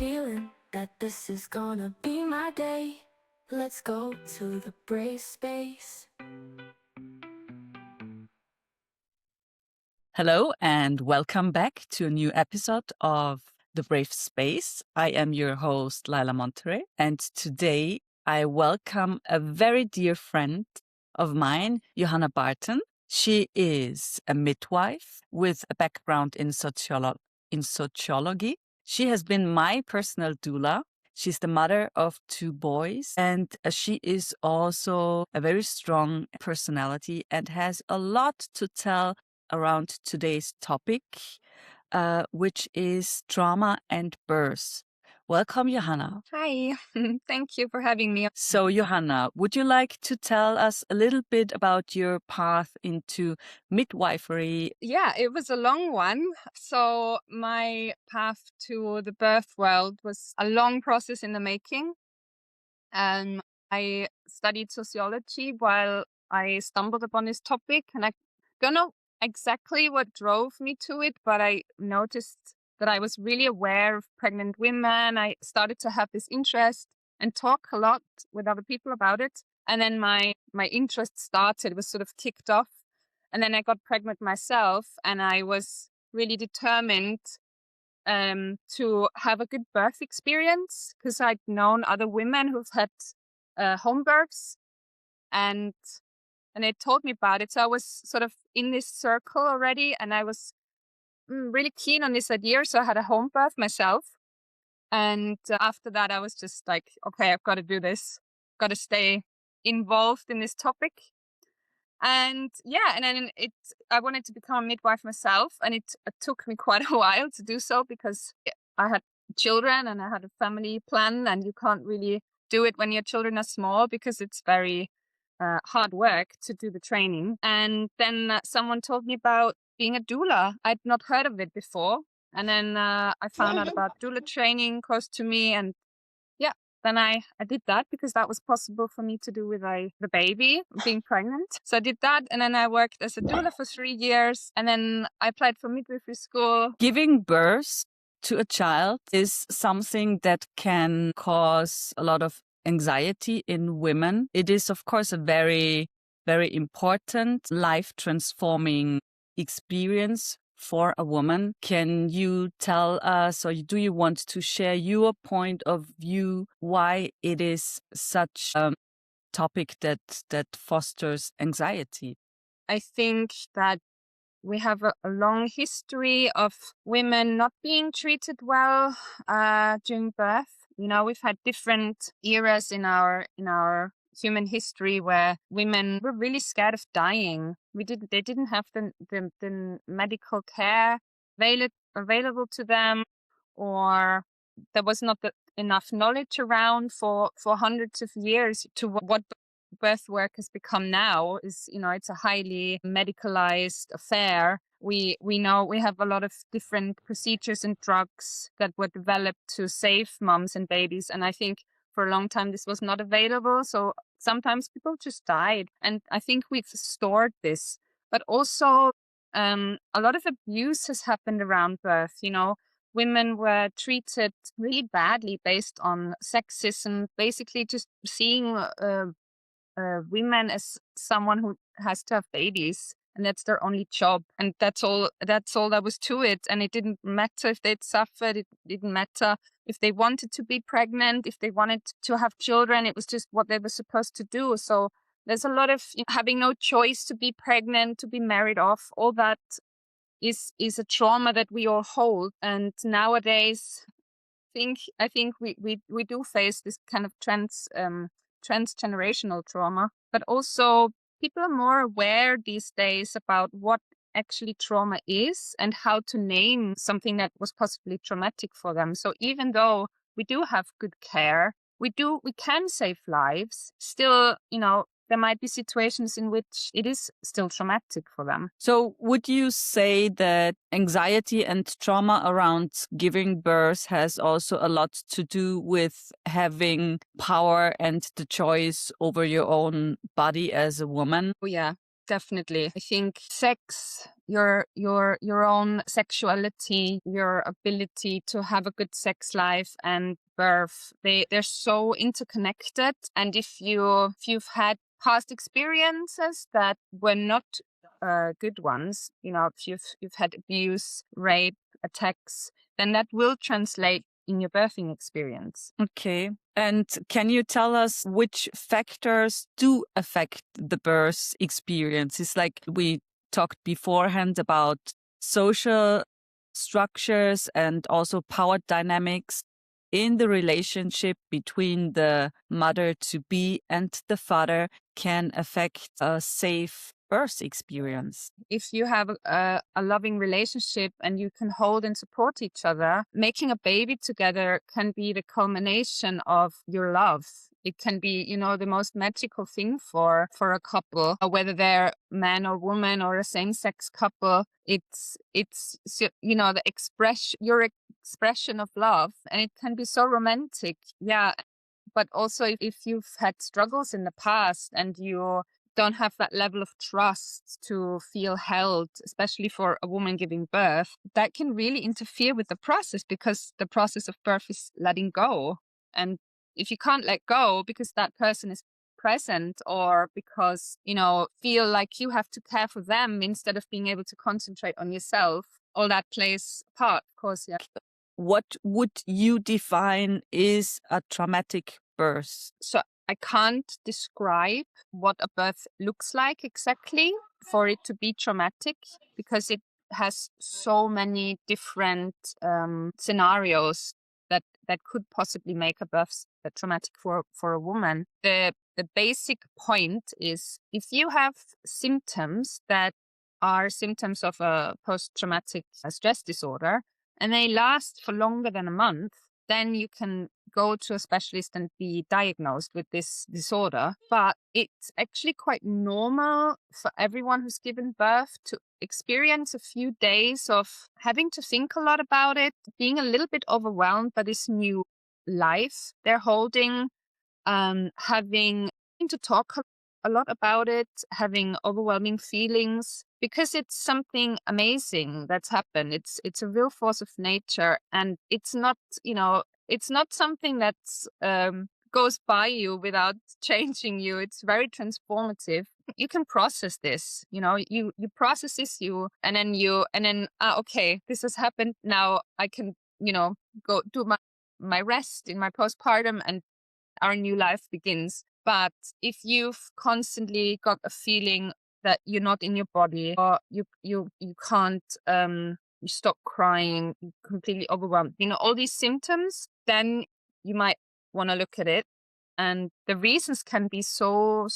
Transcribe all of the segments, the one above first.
feeling that this is gonna be my day. Let's go to the brave space. Hello and welcome back to a new episode of The Brave Space. I am your host, Laila Monterey, and today I welcome a very dear friend of mine, Johanna Barton. She is a midwife with a background in sociology. She has been my personal doula. She's the mother of 2 boys, and she is also a very strong personality and has a lot to tell around today's topic, which is trauma and birth. Welcome, Johanna. Hi, thank you for having me. So, Johanna, would you like to tell us a little bit about your path into midwifery? Yeah, it was a long one. So my path to the birth world was a long process in the making. I studied sociology while I stumbled upon this topic, and I don't know exactly what drove me to it, but I noticed that I was really aware of pregnant women. I started to have this interest and talk a lot with other people about it. And then my interest started, was sort of kicked off. And then I got pregnant myself, and I was really determined to have a good birth experience, because I'd known other women who've had home births, and they told me about it. So I was sort of in this circle already, and I was really keen on this idea. So I had a home birth myself. And after that, I was just like, okay, I've got to do this, got to stay involved in this topic. And yeah, and then I wanted to become a midwife myself, and it took me quite a while to do so, because I had children and I had a family plan, and you can't really do it when your children are small because it's very hard work to do the training. And then someone told me about being a doula. I'd not heard of it before. And then I found out about doula training close to me, and then I did that because that was possible for me to do with the baby, being pregnant. So I did that, and then I worked as a doula for 3 years, and then I applied for midwifery school. Giving birth to a child is something that can cause a lot of anxiety in women. It is, of course, a very, very important life-transforming experience for a woman. Can you tell us, or do you want to share your point of view why it is such a topic that fosters anxiety? I think that we have a long history of women not being treated well during birth. You know, we've had different eras in our human history where women were really scared of dying. They didn't have the medical care available to them, or there was not enough knowledge around for hundreds of years to what birth work has become now. Is, you know, it's a highly medicalized affair. We know we have a lot of different procedures and drugs that were developed to save moms and babies, and I think for a long time this was not available. So sometimes people just died, and I think we've stored this. But also a lot of abuse has happened around birth. You know, women were treated really badly based on sexism, basically just seeing women as someone who has to have babies, and that's their only job, and that's all that was to it. And it didn't matter if they'd suffered, it didn't matter if they wanted to be pregnant, if they wanted to have children. It was just what they were supposed to do. So there's a lot of having no choice to be pregnant, to be married off. All that is a trauma that we all hold. And nowadays I think we do face this kind of transgenerational trauma, but also people are more aware these days about what actually trauma is and how to name something that was possibly traumatic for them. So even though we do have good care, we can save lives, still, you know, there might be situations in which it is still traumatic for them. So would you say that anxiety and trauma around giving birth has also a lot to do with having power and the choice over your own body as a woman? Oh, yeah, definitely. I think sex your own sexuality, your ability to have a good sex life and birth, they're so interconnected. And if you've had past experiences that were not good ones, if you've had abuse, rape, attacks, then that will translate in your birthing experience. Okay. And can you tell us which factors do affect the birth experience? It's like we talked beforehand about social structures and also power dynamics in the relationship between the mother-to-be and the father can affect a safe birth experience. If you have a loving relationship and you can hold and support each other, making a baby together can be the culmination of your love. It can be, the most magical thing for a couple, whether they're man or woman or a same-sex couple. It's the your expression of love, and it can be so romantic. Yeah. But also if you've had struggles in the past and you don't have that level of trust to feel held, especially for a woman giving birth, that can really interfere with the process, because the process of birth is letting go. And if you can't let go because that person is present, or because, feel like you have to care for them instead of being able to concentrate on yourself, all that plays a part, of course. Yeah. What would you define is a traumatic birth? So I can't describe what a birth looks like exactly for it to be traumatic, because it has so many different scenarios that could possibly make a birth traumatic for a woman. The basic point is, if you have symptoms that are symptoms of a post-traumatic stress disorder and they last for longer than a month, then you can go to a specialist and be diagnosed with this disorder. But it's actually quite normal for everyone who's given birth to experience a few days of having to think a lot about it, being a little bit overwhelmed by this new life they're holding, having to talk a lot about it, having overwhelming feelings, because it's something amazing that's happened. It's a real force of nature, and it's not, it's not something that goes by you without changing you. It's very transformative. You can process this, you process this, and then okay, this has happened. Now I can, go do my rest in my postpartum, and our new life begins. But if you've constantly got a feeling that you're not in your body, or you can't you stop crying, you're completely overwhelmed, all these symptoms, then you might want to look at it. And the reasons can be so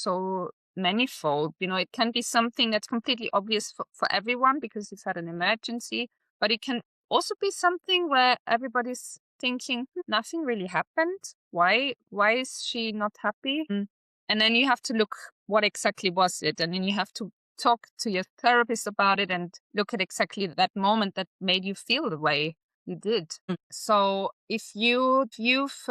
manifold. It can be something that's completely obvious for everyone because it's had an emergency, but it can also be something where everybody's thinking, nothing really happened. Why is she not happy? And then you have to look, what exactly was it? And then you have to talk to your therapist about it and look at exactly that moment that made you feel the way you did. So if you've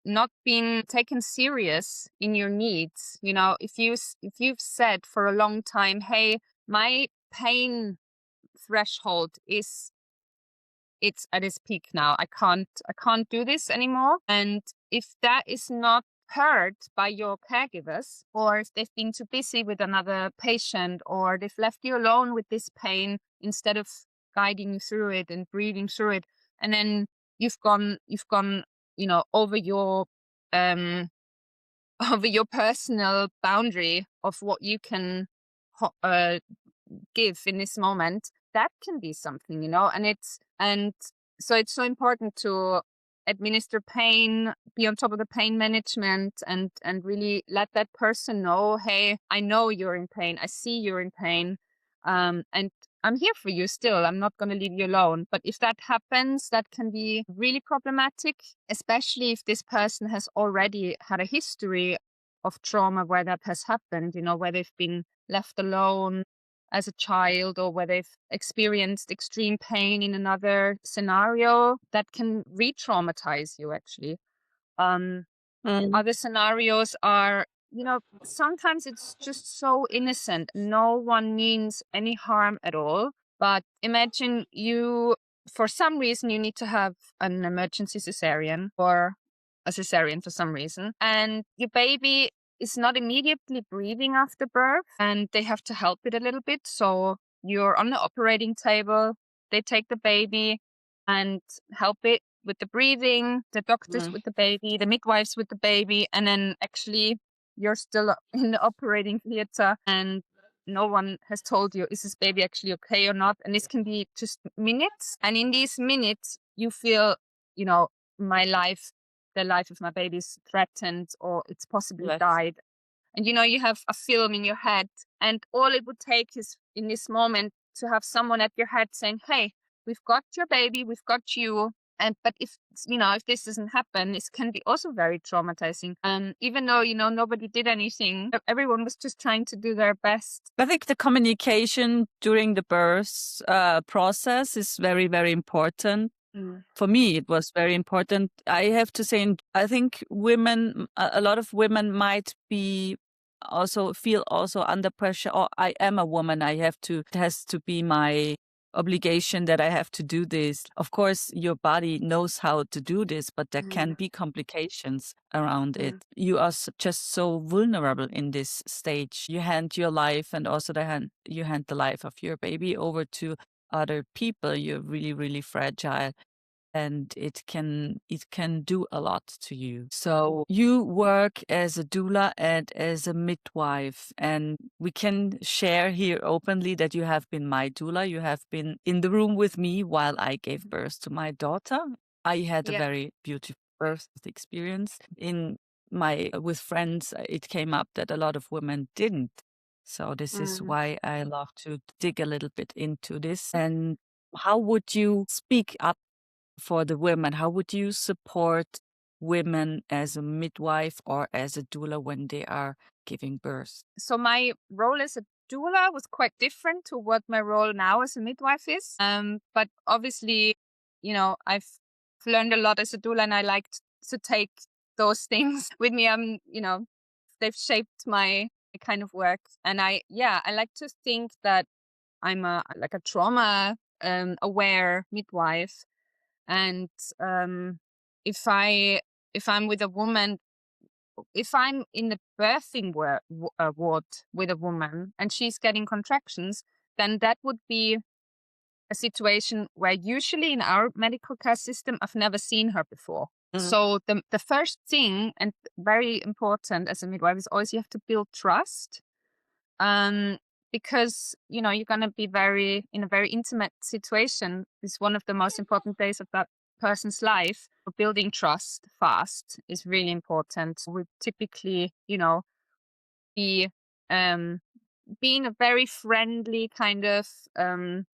not been taken serious in your needs, if you've said for a long time, hey, my pain threshold it's at its peak now. I can't do this anymore. And if that is not heard by your caregivers, or if they've been too busy with another patient, or they've left you alone with this pain instead of guiding you through it and breathing through it, and then you've gone, over your over your personal boundary of what you can give in this moment, that can be something, and so it's so important to administer pain, be on top of the pain management, and really let that person know, hey, I know you're in pain, I see you're in pain, and I'm here for you still. I'm not going to leave you alone. But if that happens, that can be really problematic, especially if this person has already had a history of trauma where that has happened, where they've been left alone as a child, or where they've experienced extreme pain in another scenario that can re-traumatize you, actually. Other scenarios are, sometimes it's just so innocent. No one means any harm at all. But imagine you, for some reason, you need to have an emergency cesarean or a cesarean for some reason, and your baby is not immediately breathing after birth, and they have to help it a little bit. So you're on the operating table, they take the baby and help it with the breathing, the doctors with the baby, the midwives with the baby, and then actually you're still in the operating theater and no one has told you, is this baby actually okay or not? And this can be just minutes. And in these minutes, you feel, my life, the life of my baby is threatened or it's possibly Yes. died. And, you have a film in your head. And all it would take is in this moment to have someone at your head saying, hey, we've got your baby, we've got you. But if this doesn't happen, this can be also very traumatizing. Even though, nobody did anything, everyone was just trying to do their best. I think the communication during the birth process is very, very important. For me, it was very important. I have to say, I think a lot of women might be feel under pressure. Oh, I am a woman. it has to be my obligation that I have to do this. Of course, your body knows how to do this, but there can be complications around it. You are just so vulnerable in this stage. You hand your life and also you hand the life of your baby over to other people. You're really, really fragile. And it can do a lot to you. So you work as a doula and as a midwife, and we can share here openly that you have been my doula. You have been in the room with me while I gave birth to my daughter. I had a very beautiful birth experience. With friends, it came up that a lot of women didn't. So this is why I love to dig a little bit into this. And how would you speak up for the women? How would you support women as a midwife or as a doula when they are giving birth? So my role as a doula was quite different to what my role now as a midwife is. But obviously, I've learned a lot as a doula, and I like to take those things with me. They've shaped my kind of work, and I like to think that I'm a trauma aware midwife. And if I'm with a woman, if I'm in the birthing ward with a woman and she's getting contractions, then that would be a situation where usually in our medical care system, I've never seen her before. So the first thing, and very important as a midwife, is always you have to build trust. Because you're going to be in a very intimate situation. It's one of the most important days of that person's life. Building trust fast is really important. We typically be being a very friendly kind of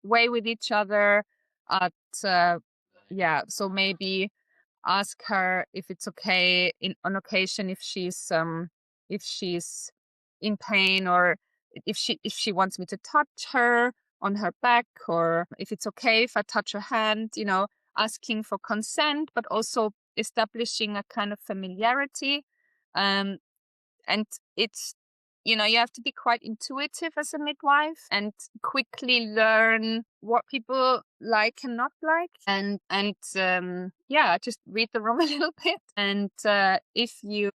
way with each other so maybe ask her if it's okay on occasion if she's in pain, or if she wants me to touch her on her back, or if it's okay if I touch her hand, asking for consent, but also establishing a kind of familiarity. And it's, you have to be quite intuitive as a midwife and quickly learn what people like and not like, and just read the room a little bit. And if you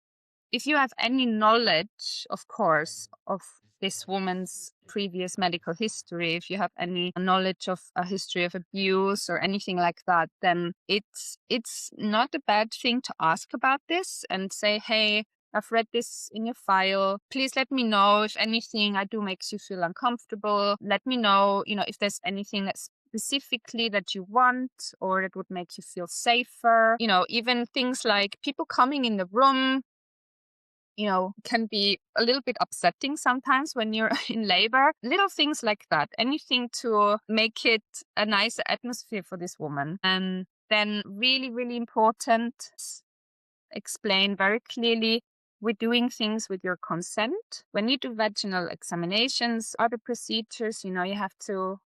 have any knowledge, of course, of this woman's previous medical history, if you have any knowledge of a history of abuse or anything like that, then it's not a bad thing to ask about this and say, hey, I've read this in your file. Please let me know if anything I do makes you feel uncomfortable. Let me know, if there's anything that's specifically that you want or that would make you feel safer. Even things like people coming in the room, can be a little bit upsetting sometimes when you're in labor. Little things like that. Anything to make it a nicer atmosphere for this woman. And then really, really important, explain very clearly, we're doing things with your consent. When you do vaginal examinations, other procedures, you have to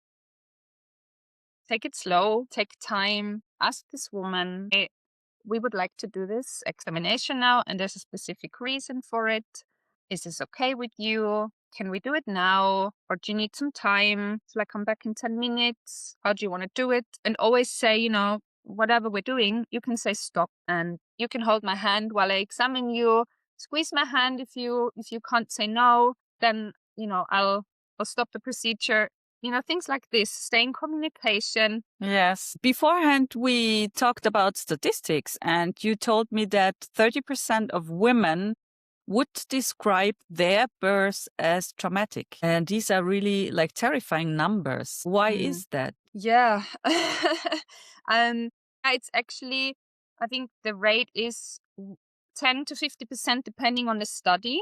take it slow, take time, ask this woman, hey, we would like to do this examination now, and there's a specific reason for it. Is this okay with you? can we do it now? Or do you need some time? Shall I come back in 10 minutes? How do you want to do it? And always say, you know, whatever we're doing, you can say stop, and you can hold my hand while I examine you. Squeeze my hand if you can't say no, then, you know, I'll stop the procedure. You know, things like this. Stay in communication. Yes. Beforehand, we talked about statistics, and you told me that 30% of women would describe their birth as traumatic. And these are really like terrifying numbers. Why is that? Yeah. It's actually, I think the rate is 10 to 50% depending on the study.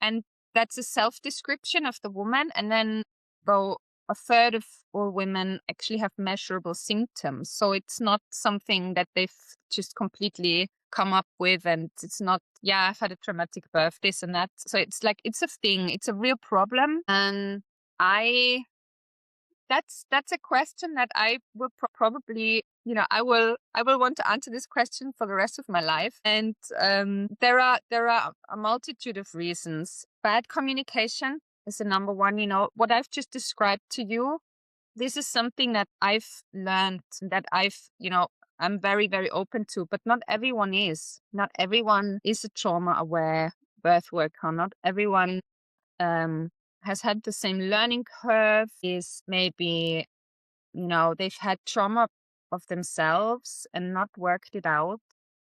And that's a self-description of the woman. And then though a third of all women actually have measurable symptoms. So it's not something that they've just completely come up with, and it's not, yeah, I've had a traumatic birth, this and that. So it's like, it's a thing, it's a real problem. And that's a question that I will probably, you know, I will want to answer this question for the rest of my life. And there are a multitude of reasons. Bad communication is the number one. You know, what I've just described to you, this is something that I've learned, that you know, I'm very, very open to, but not everyone is. Not everyone is a trauma-aware birth worker. Not everyone has had the same learning curve, is maybe, you know, they've had trauma of themselves and not worked it out.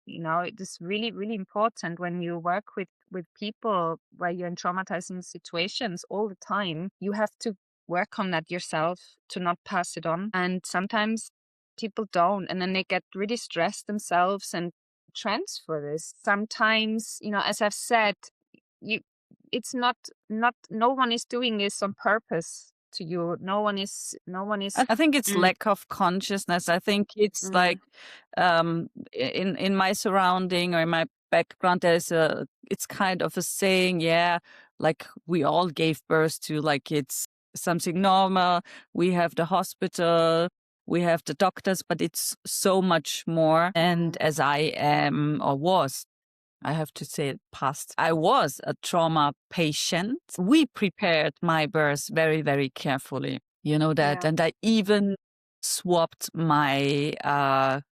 You know, it is really, really important when you work with people where you're in traumatizing situations all the time. You have to work on that yourself to not pass it on. And sometimes people don't, and then they get really stressed themselves and transfer this. Sometimes, you know, as I've said, it's not no one is doing this on purpose to you. No one is I think it's lack of consciousness. I think it's like in my surrounding or in my background, it's kind of a saying, yeah, like we all gave birth to, like it's something normal. We have the hospital, we have the doctors, but it's so much more. And as I am or was, I have to say it past, I was a trauma patient. We prepared my birth very, very carefully. You know that. Yeah. And I even swapped my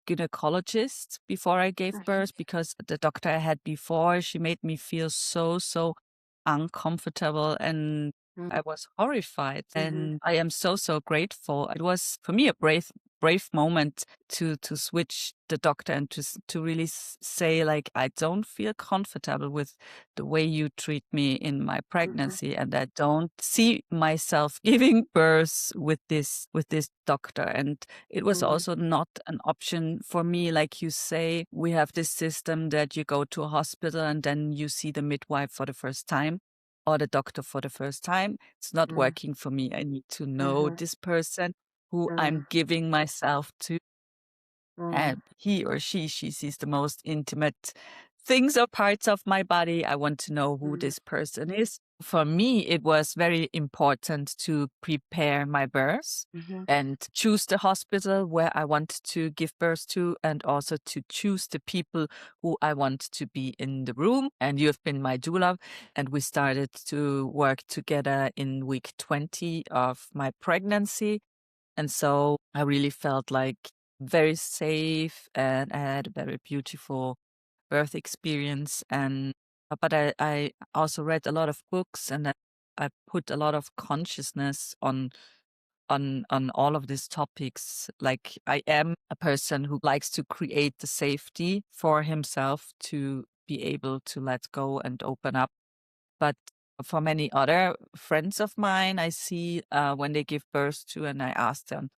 gynecologist before I gave birth, because the doctor I had before, she made me feel so, so uncomfortable, and I was horrified. And I am so, so grateful. It was for me a brave moment to switch the doctor and to really say, like, I don't feel comfortable with the way you treat me in my pregnancy, and I don't see myself giving birth with this doctor. And it was also not an option for me. Like you say, we have this system that you go to a hospital and then you see the midwife for the first time or the doctor for the first time. It's not working for me. I need to know this person who I'm giving myself to. And he or she sees the most intimate things or parts of my body. I want to know who this person is. For me, it was very important to prepare my birth and choose the hospital where I want to give birth to, and also to choose the people who I want to be in the room. And you have been my doula, and we started to work together in week 20 of my pregnancy. And so I really felt like very safe, and I had a very beautiful birth experience. And but I also read a lot of books, and I put a lot of consciousness on all of these topics. Like, I am a person who likes to create the safety for himself to be able to let go and open up. But for many other friends of mine, I see when they give birth to, and I ask them,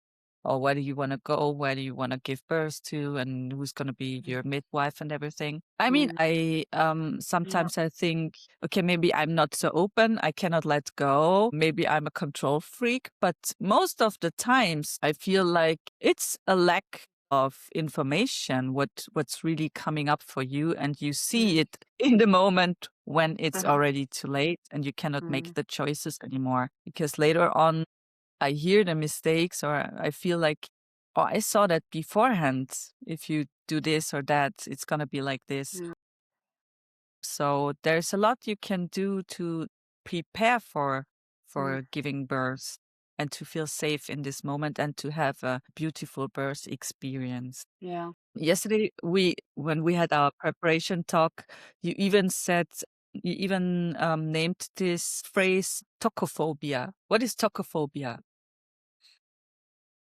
"Oh, where do you want to go? Where do you want to give birth to? And who's going to be your midwife and everything?" I mean, I sometimes I think, okay, maybe I'm not so open. I cannot let go. Maybe I'm a control freak. But most of the times, I feel like it's a lack of information, what's really coming up for you, and you see it in the moment when it's already too late and you cannot make the choices anymore, because later on I hear the mistakes, or I feel like, oh, I saw that beforehand. If you do this or that, it's going to be like this. So there's a lot you can do to prepare for giving birth and to feel safe in this moment and to have a beautiful birth experience. Yeah. Yesterday, when we had our preparation talk, you even named this phrase tokophobia. What is tokophobia?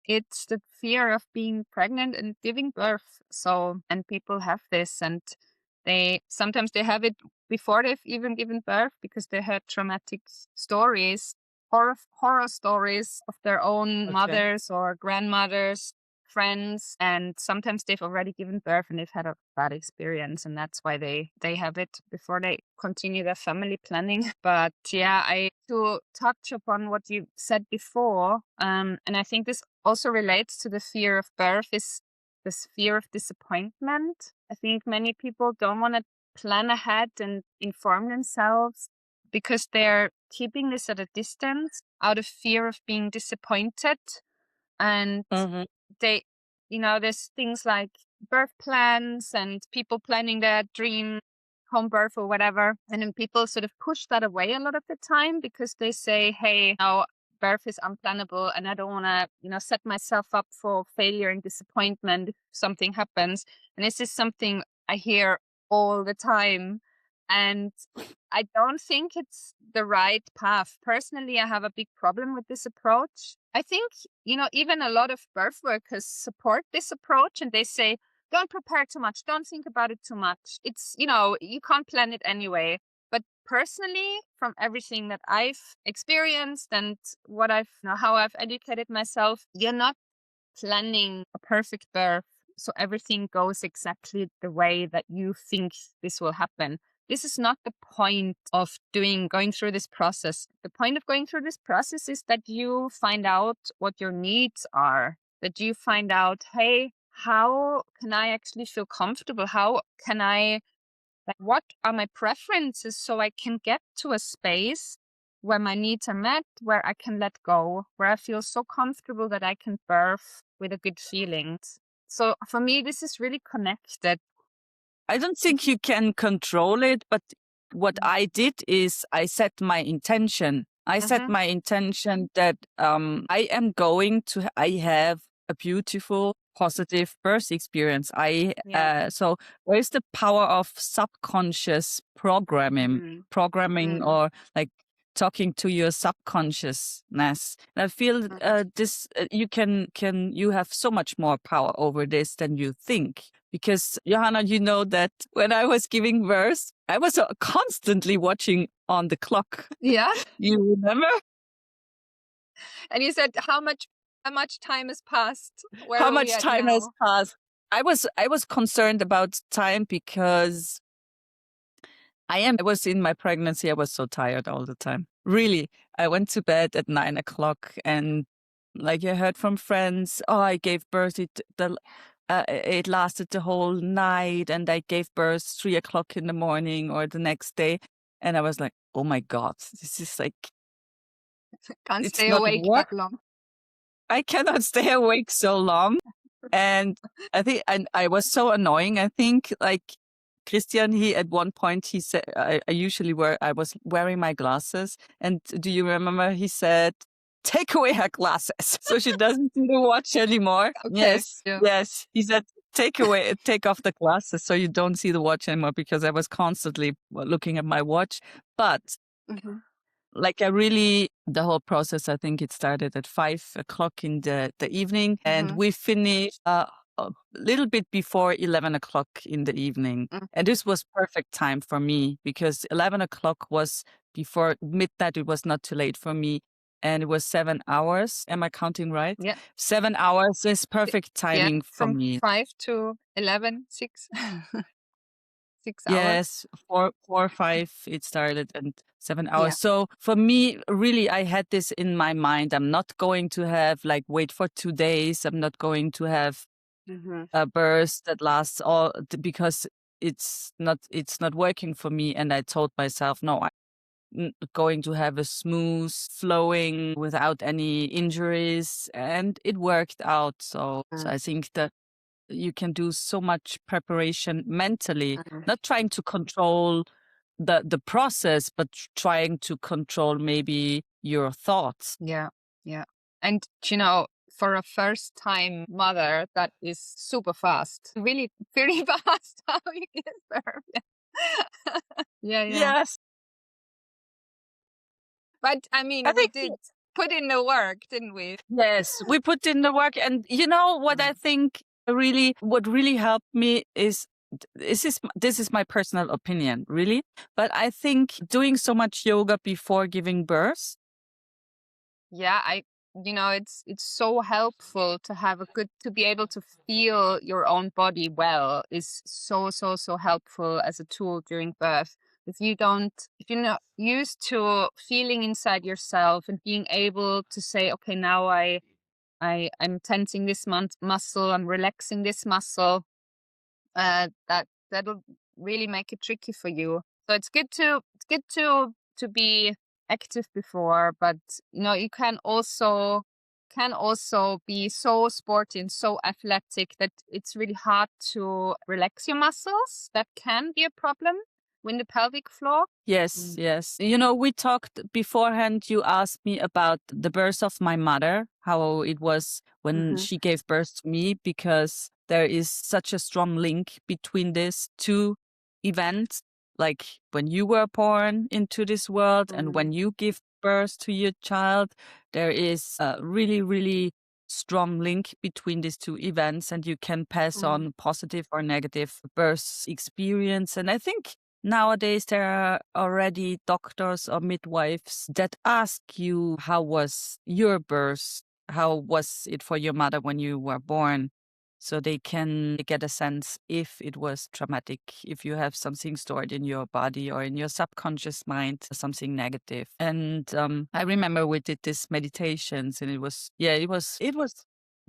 It's the fear of being pregnant and giving birth. So, and people have this, and sometimes they have it before they've even given birth because they had traumatic stories, horror stories of their own mothers or grandmothers, friends, and sometimes they've already given birth and they've had a bad experience, and that's why they have it before they continue their family planning. But yeah, I to touch upon what you said before, and I think this also relates to the fear of birth, is this fear of disappointment. I think many people don't want to plan ahead and inform themselves because they're keeping this at a distance out of fear of being disappointed. And they, there's things like birth plans and people planning their dream home birth or whatever. And then people sort of push that away a lot of the time because they say, hey, now birth is unplannable and I don't want to, set myself up for failure and disappointment if something happens. And this is something I hear all the time. And I don't think it's the right path. Personally, I have a big problem with this approach. I think, even a lot of birth workers support this approach and they say, don't prepare too much. Don't think about it too much. It's, you can't plan it anyway. But personally, from everything that I've experienced and how I've educated myself, you're not planning a perfect birth so everything goes exactly the way that you think this will happen. This is not the point of going through this process. The point of going through this process is that you find out what your needs are, that you find out, hey, how can I actually feel comfortable? How can what are my preferences so I can get to a space where my needs are met, where I can let go, where I feel so comfortable that I can birth with a good feeling. So for me, this is really connected. I don't think you can control it, but what I did is I set my intention. I set my intention that I have a beautiful, positive birth experience. So where's the power of subconscious programming or like talking to your subconsciousness? And I feel you have so much more power over this than you think. Because Johanna, you know that when I was giving birth, I was constantly watching on the clock. Yeah. You remember? And you said how much time has passed? How much time has passed? I was concerned about time because I was in my pregnancy. I was so tired all the time. Really, I went to bed at 9 o'clock, and like I heard from friends, I gave birth. It lasted the whole night, and I gave birth 3 o'clock in the morning or the next day, and I was like, "Oh my God, this is like can't stay awake that long. I cannot stay awake so long." And I was so annoying. I think like Christian, at one point he said, I was wearing my glasses. And do you remember he said, take away her glasses so she doesn't see the watch anymore? Okay. Yes. Yeah. Yes. He said, take off the glasses so you don't see the watch anymore, because I was constantly looking at my watch. But like the whole process, I think it started at 5 o'clock in the evening, and we finished a little bit before 11 o'clock in the evening. And this was perfect time for me because 11 o'clock was before midnight. It was not too late for me. And it was 7 hours. Am I counting right? Yeah. 7 hours is perfect timing for me. From 5 to 11, 6. 6 hours. Yes, 4 or 5 it started, and 7 hours. Yeah. So for me, really, I had this in my mind. I'm not going to have wait for 2 days. I'm not going to have a birth that lasts because it's not working for me. And I told myself, no, I'm going to have a smooth flowing without any injuries, and it worked out. So I think that you can do so much preparation mentally, not trying to control the process, but trying to control maybe your thoughts. Yeah. And for a first time mother, that is super fast. Really pretty fast how you give birth. Yeah. Yes. But I mean, I we think did put in the work, didn't we? yes, we put in the work. And you know what I think what really helped me is this is my personal opinion, really. But I think doing so much yoga before giving birth. Yeah, it's so helpful to have to be able to feel your own body well is so helpful as a tool during birth. If you're not used to feeling inside yourself and being able to say, okay, now I'm tensing this muscle, I'm relaxing this muscle, that'll really make it tricky for you. So it's good to be active before, but you can also be so sporty and so athletic that it's really hard to relax your muscles. That can be a problem with the pelvic floor. Yes, yes. You know, we talked beforehand. You asked me about the birth of my mother, how it was when she gave birth to me, because there is such a strong link between these two events, like when you were born into this world and when you give birth to your child. There is a really, really strong link between these two events, and you can pass on positive or negative birth experience. And I think nowadays, there are already doctors or midwives that ask you, how was your birth? How was it for your mother when you were born? So they can get a sense if it was traumatic, if you have something stored in your body or in your subconscious mind, something negative. And I remember we did these meditations, and it was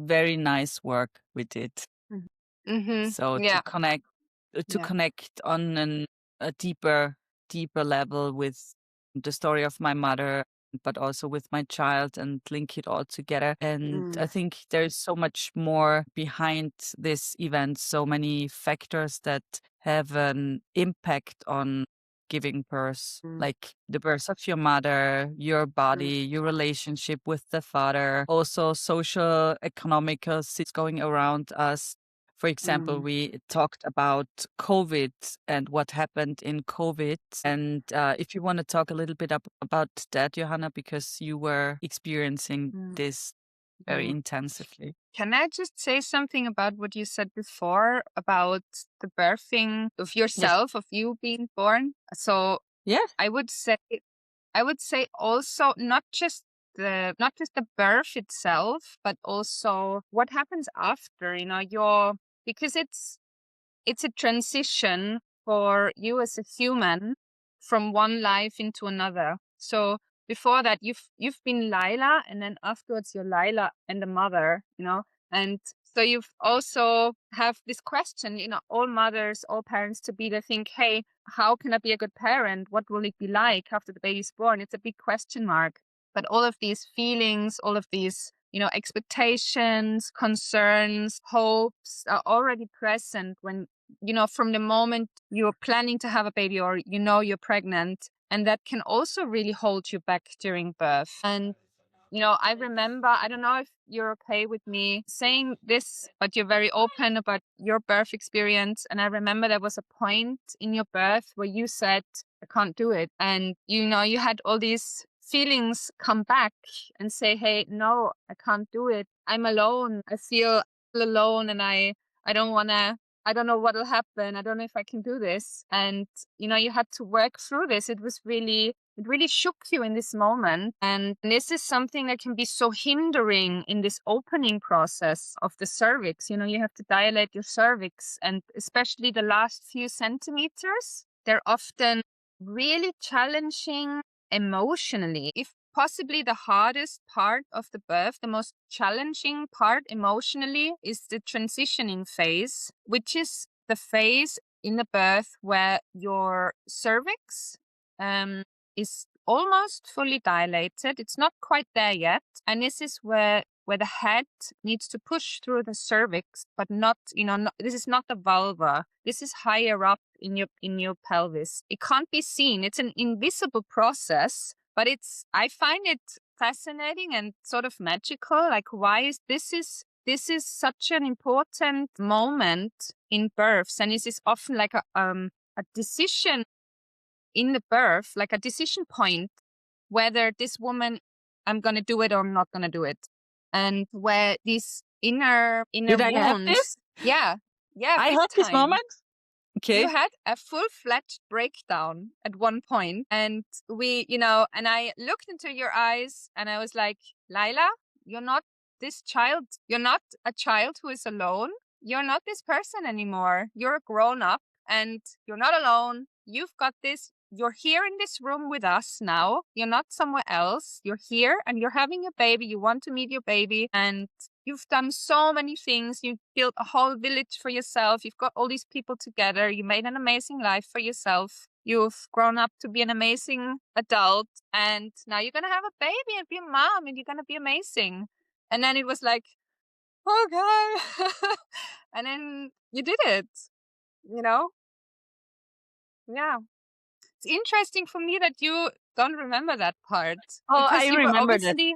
very nice work we did. So Yeah. to connect on a deeper level with the story of my mother, but also with my child, and link it all together. And I think there's so much more behind this event, so many factors that have an impact on giving birth, like the birth of your mother, your body, your relationship with the father, also social, economical things going around us. For example, we talked about COVID and what happened in COVID. And if you want to talk a little bit about that, Johanna, because you were experiencing this very intensively. Can I just say something about what you said before about the birthing of yourself, of you being born? So Yeah. I would say also not just the birth itself, but also what happens after, because it's a transition for you as a human from one life into another. So before that, you've been Laila, and then afterwards you're Laila and the mother, and so you've also have this question, all mothers, all parents to be, they think, hey, how can I be a good parent? What will it be like after the baby's born? It's a big question mark. But all of these feelings, all of these, expectations, concerns, hopes are already present when, from the moment you're planning to have a baby or you're pregnant. And that can also really hold you back during birth. And I remember, I don't know if you're okay with me saying this, but you're very open about your birth experience. And I remember there was a point in your birth where you said, I can't do it. And, you had all these feelings come back and say, hey, no, I can't do it. I'm alone. I feel alone, and I don't know what'll happen. I don't know if I can do this. And, you had to work through this. It really shook you in this moment. And this is something that can be so hindering in this opening process of the cervix. You have to dilate your cervix, and especially the last few centimeters, they're often really challenging emotionally. If possibly the hardest part of the birth, the most challenging part emotionally, is the transitioning phase, which is the phase in the birth where your cervix is almost fully dilated. It's not quite there yet. And this is where the head needs to push through the cervix, but not, this is not the vulva. This is higher up in your pelvis. It can't be seen. It's an invisible process, but I find it fascinating and sort of magical. Like, why is this such an important moment in births, and this is often like a decision in the birth, like a decision point, whether this woman, I'm gonna do it or I'm not gonna do it, and where these inner Did I have wounds, this? yeah, I big had this time. moment. Okay. You had a full-fledged breakdown at one point, and and I looked into your eyes and I was like, Laila, you're not this child. You're not a child who is alone. You're not this person anymore. You're a grown-up and you're not alone. You've got this. You're here in this room with us now. You're not somewhere else. You're here and you're having a baby. You want to meet your baby, and you've done so many things. You built a whole village for yourself. You've got all these people together. You made an amazing life for yourself. You've grown up to be an amazing adult. And now you're going to have a baby and be a mom, and you're going to be amazing. And then it was like, okay. And then you did it, Yeah. It's interesting for me that you don't remember that part. Oh, Because I you were remember that. obviously...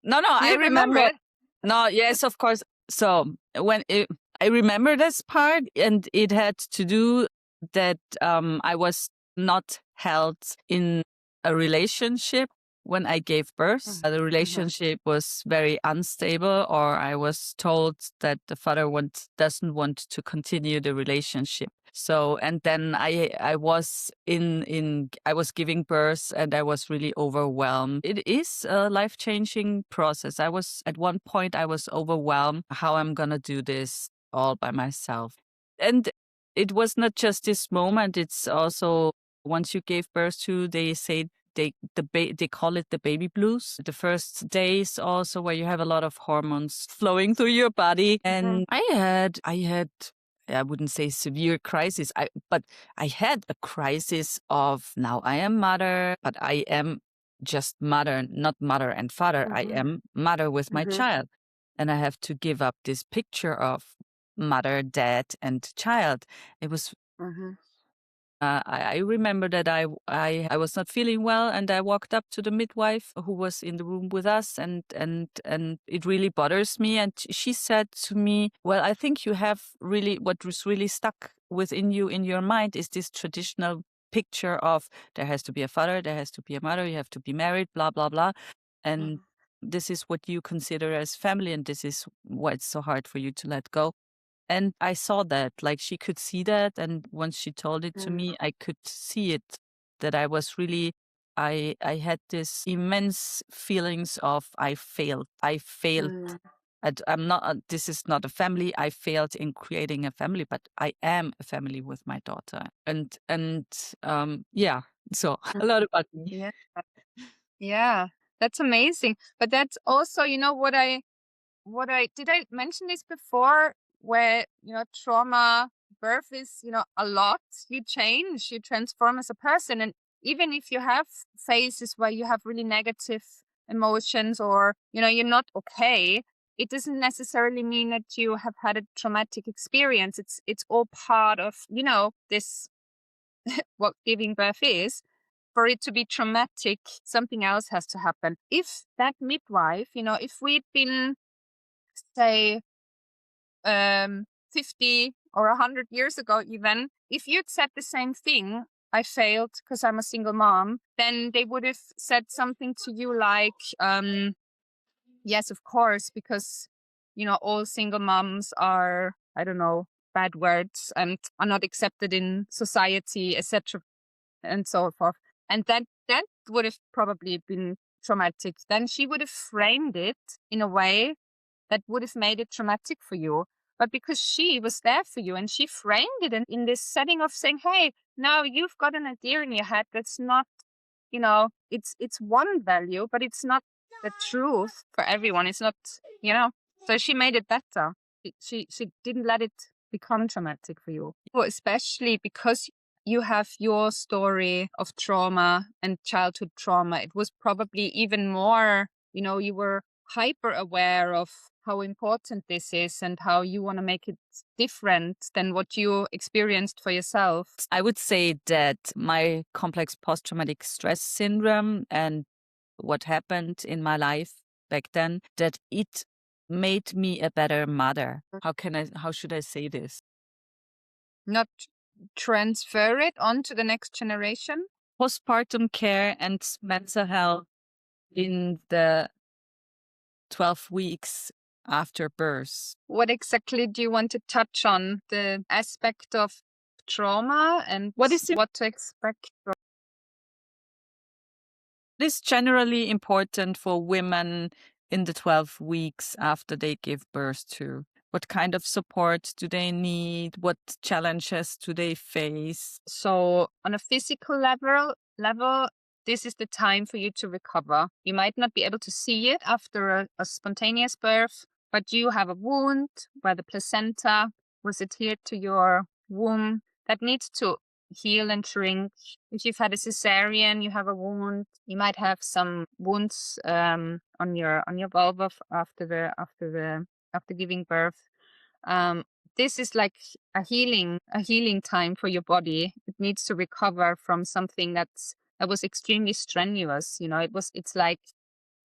No, You I remember remember. it? No, yes, of course. So I remember this part, and it had to do that I was not held in a relationship when I gave birth. The relationship was very unstable, or I was told that the father doesn't want to continue the relationship. So, and then I was I was giving birth, and I was really overwhelmed. It is a life-changing process. At one point I was overwhelmed how I'm going to do this all by myself. And it was not just this moment. It's also once you gave birth to, they say they call it the baby blues. The first days also where you have a lot of hormones flowing through your body. And I wouldn't say severe crisis, but I had a crisis of now I am mother, but I am just mother, not mother and father. I am mother with my child. And I have to give up this picture of mother, dad, and child. It was I remember that I was not feeling well, and I walked up to the midwife who was in the room with us, and it really bothers me. And she said to me, "Well, I think you have what was really stuck within you in your mind is this traditional picture of there has to be a father, there has to be a mother, you have to be married, blah blah blah, and this is what you consider as family, and this is why it's so hard for you to let go." And I saw that, like she could see that. And once she told it to me, I could see it, that I was really, I had this immense feelings of I failed. I failed. I'm not, this is not a family. I failed in creating a family, but I am a family with my daughter. Yeah, so a lot about me. Yeah, that's amazing. But that's also, what I did I mention this before, where, trauma, birth is, a lot. You change, you transform as a person. And even if you have phases where you have really negative emotions, or, you're not okay, it doesn't necessarily mean that you have had a traumatic experience. It's all part of, this, what giving birth is. For it to be traumatic, something else has to happen. If that midwife, if we'd been, say, 50 or 100 years ago, even, if you'd said the same thing, I failed because I'm a single mom, then they would have said something to you like, yes, of course, because, all single moms are, I don't know, bad words and are not accepted in society, etc., and so forth. And that would have probably been traumatic. Then she would have framed it in a way that would have made it traumatic for you. But because she was there for you and she framed it in this setting of saying, hey, now you've got an idea in your head that's not, it's one value, but it's not the truth for everyone. It's not, so she made it better. She didn't let it become traumatic for you. Well, especially because you have your story of trauma and childhood trauma. It was probably even more, you were hyper aware of how important this is and how you want to make it different than what you experienced for yourself. I would say that my complex post-traumatic stress syndrome and what happened in my life back then, that it made me a better mother. How should I say this? Not transfer it on to the next generation. Postpartum care and mental health in the 12 weeks after birth. What exactly do you want to touch on? The aspect of trauma and What is what to expect? It is generally important for women in the 12 weeks after they give birth to. What kind of support do they need? What challenges do they face? So on a physical level, this is the time for you to recover. You might not be able to see it after a spontaneous birth, but you have a wound where the placenta was adhered to your womb that needs to heal and shrink. If you've had a cesarean, you have a wound. You might have some wounds on your vulva after giving birth. This is like a healing time for your body. It needs to recover from something that was extremely strenuous. It's like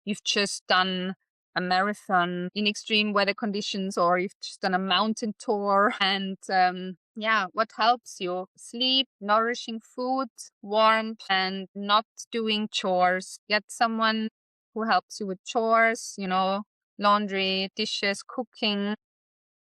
you've just done a marathon in extreme weather conditions, or you've just done a mountain tour. And what helps you? Sleep, nourishing food, warmth, and not doing chores. Get someone who helps you with chores, laundry, dishes, cooking.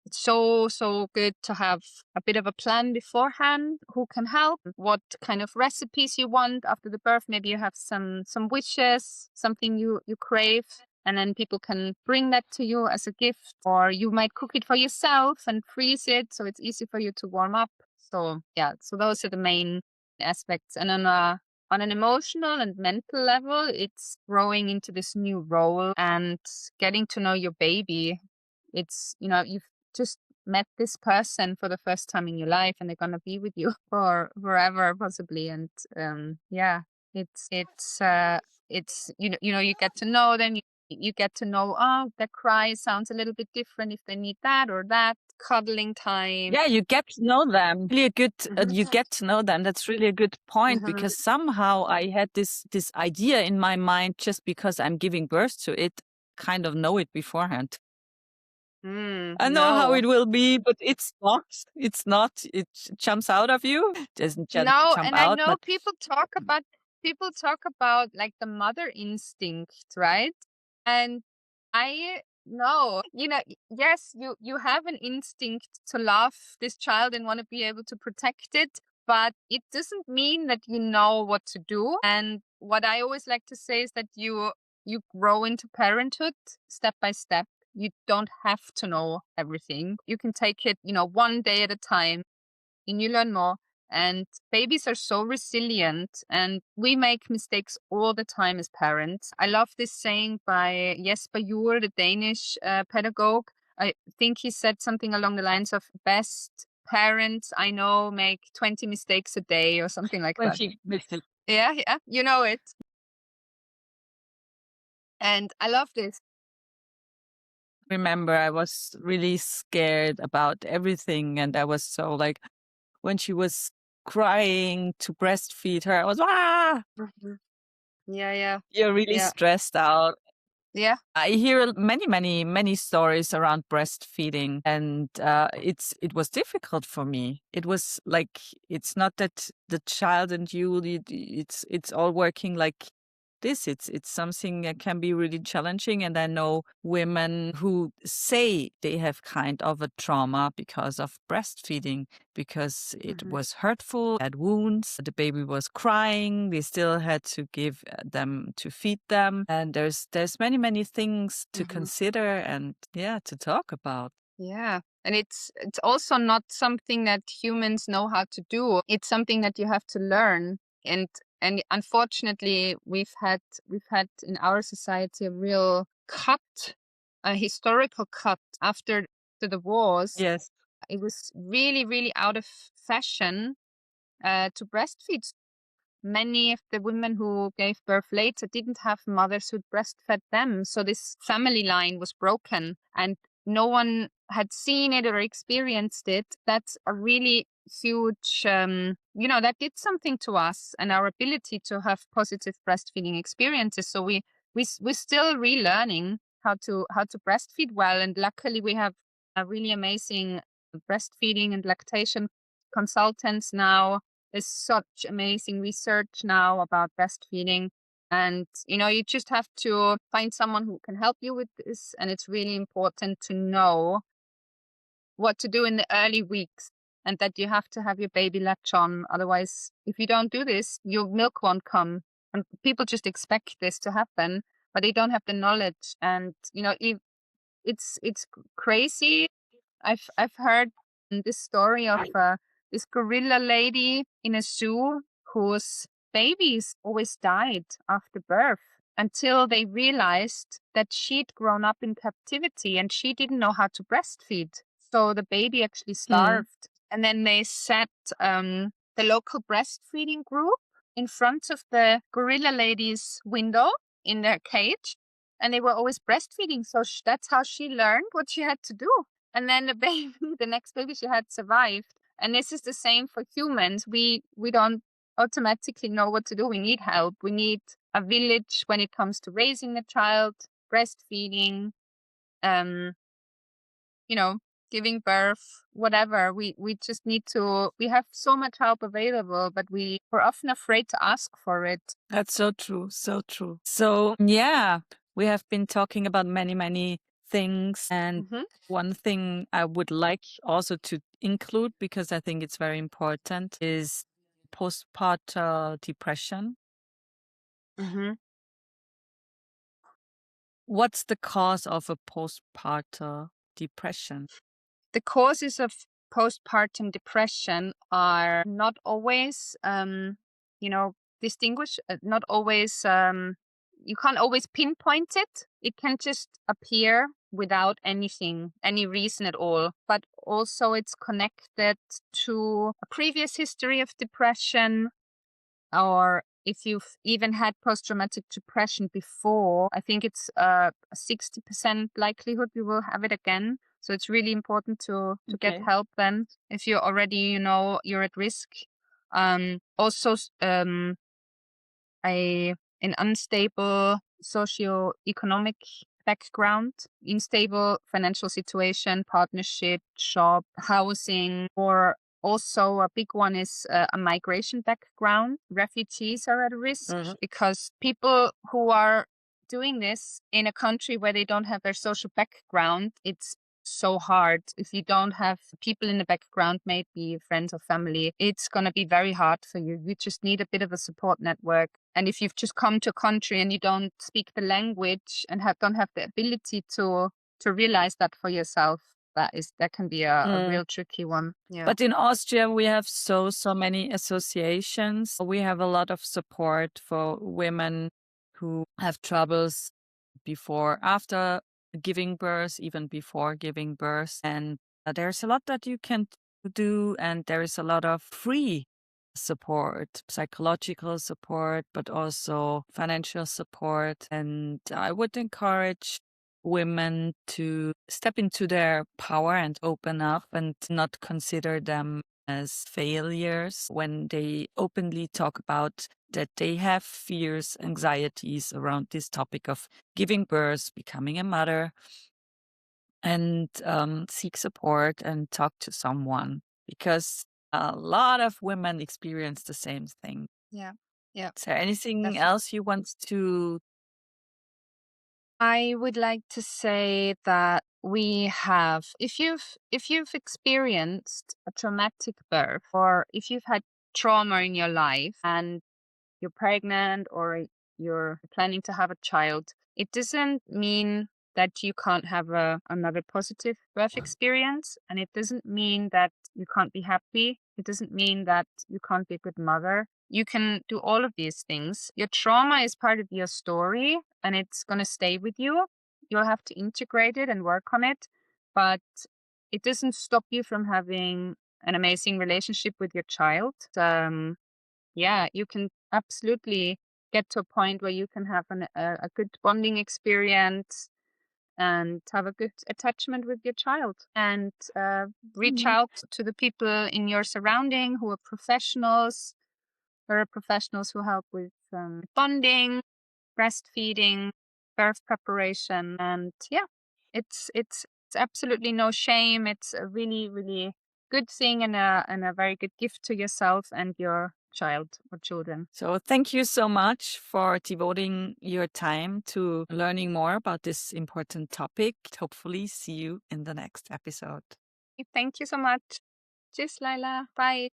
It's so good to have a bit of a plan beforehand. Who can help? What kind of recipes you want after the birth? Maybe you have some wishes, something you crave, and then people can bring that to you as a gift, or you might cook it for yourself and freeze it so it's easy for you to warm up. So those are the main aspects. And on an emotional and mental level, it's growing into this new role and getting to know your baby. It's, you've just met this person for the first time in your life, and they're gonna be with you for forever possibly. And it's you get to know them. You get to know, their cry sounds a little bit different if they need that or that. Cuddling time. Yeah, you get to know them. Really a good. You get to know them. That's really a good point, because somehow I had this idea in my mind, just because I'm giving birth to it, kind of know it beforehand. I know how it will be, but it's not. It's not. It jumps out of you. It doesn't jump And out. I know people talk about like the mother instinct, right? And I know, yes, you have an instinct to love this child and want to be able to protect it, but it doesn't mean that you know what to do. And what I always like to say is that you grow into parenthood step by step. You don't have to know everything. You can take it, one day at a time, and you learn more. And babies are so resilient, and we make mistakes all the time as parents. I love this saying by Jesper Juhl, the Danish pedagogue. I think he said something along the lines of, best parents I know make 20 mistakes a day, or something like that. Yeah, you know it. And I love this. Remember, I was really scared about everything, and I was so like, when she was crying to breastfeed her, I was Yeah. You're really stressed out. Yeah. I hear many stories around breastfeeding, and it was difficult for me. It was like, it's not that the child and you, it's all working like this. It's something that can be really challenging, and I know women who say they have kind of a trauma because of breastfeeding, because it was hurtful, had wounds, the baby was crying, they still had to give them to feed them, and there's many things to consider and to talk about. Yeah. And it's also not something that humans know how to do. It's something that you have to learn. And unfortunately, we've had in our society a real cut, a historical cut after the wars. Yes. It was really, really out of fashion to breastfeed. many of the women who gave birth later didn't have mothers who breastfed them. So this family line was broken and no one had seen it or experienced it. That's a really huge, that did something to us and our ability to have positive breastfeeding experiences. So we're still relearning how to breastfeed well. And luckily we have a really amazing breastfeeding and lactation consultants now. There's such amazing research now about breastfeeding. And, you just have to find someone who can help you with this. And it's really important to know what to do in the early weeks and that you have to have your baby latch on. Otherwise, if you don't do this, your milk won't come. And people just expect this to happen, but they don't have the knowledge. And, it's crazy. I've heard this story of this gorilla lady in a zoo whose babies always died after birth until they realized that she'd grown up in captivity and she didn't know how to breastfeed. So the baby actually starved. And then they set the local breastfeeding group in front of the gorilla lady's window in their cage. And they were always breastfeeding. So that's how she learned what she had to do. And then the next baby she had survived. And this is the same for humans. We don't automatically know what to do. We need help. We need a village when it comes to raising a child, breastfeeding, giving birth, whatever. We just need to, we have so much help available, but we're often afraid to ask for it. That's so true. So true. So, yeah, we have been talking about many, many things. And one thing I would like also to include, because I think it's very important, is postpartum depression. What's the cause of a postpartum depression? The causes of postpartum depression are not always, distinguished, not always, you can't always pinpoint it. It can just appear without any reason at all. But also it's connected to a previous history of depression, or if you've even had post-traumatic depression before, I think it's a 60% likelihood you will have it again. So it's really important to get help then if you're already, you're at risk. Also, an unstable socioeconomic background, unstable financial situation, partnership, job, housing, or also a big one is a migration background. Refugees are at risk because people who are doing this in a country where they don't have their social background, it's so hard. If you don't have people in the background, maybe friends or family, it's going to be very hard for you. You just need a bit of a support network. And if you've just come to a country and you don't speak the language and don't have the ability to realize that for yourself, that can be a real tricky one. Yeah. But in Austria, we have so many associations. We have a lot of support for women who have troubles before, after giving birth, even before giving birth. And there's a lot that you can do. And there is a lot of free support, psychological support, but also financial support. And I would encourage women to step into their power and open up and not consider them as failures when they openly talk about that they have fears, anxieties around this topic of giving birth, becoming a mother, and seek support and talk to someone, because a lot of women experience the same thing. Yeah. Is there anything else you want to? I would like to say that we have, if you've experienced a traumatic birth, or if you've had trauma in your life and you're pregnant or you're planning to have a child, it doesn't mean that you can't have another positive birth experience. And it doesn't mean that you can't be happy. It doesn't mean that you can't be a good mother. You can do all of these things. Your trauma is part of your story and it's going to stay with you. You'll have to integrate it and work on it. But it doesn't stop you from having an amazing relationship with your child. You can absolutely get to a point where you can have a good bonding experience and have a good attachment with your child, and reach out to the people in your surrounding who are professionals. There are professionals who help with bonding, breastfeeding, birth preparation, and yeah, it's absolutely no shame. It's a really, really good thing and a very good gift to yourself and your child or children. So thank you so much for devoting your time to learning more about this important topic. Hopefully see you in the next episode. Thank you so much. Tschüss, Laila. Bye.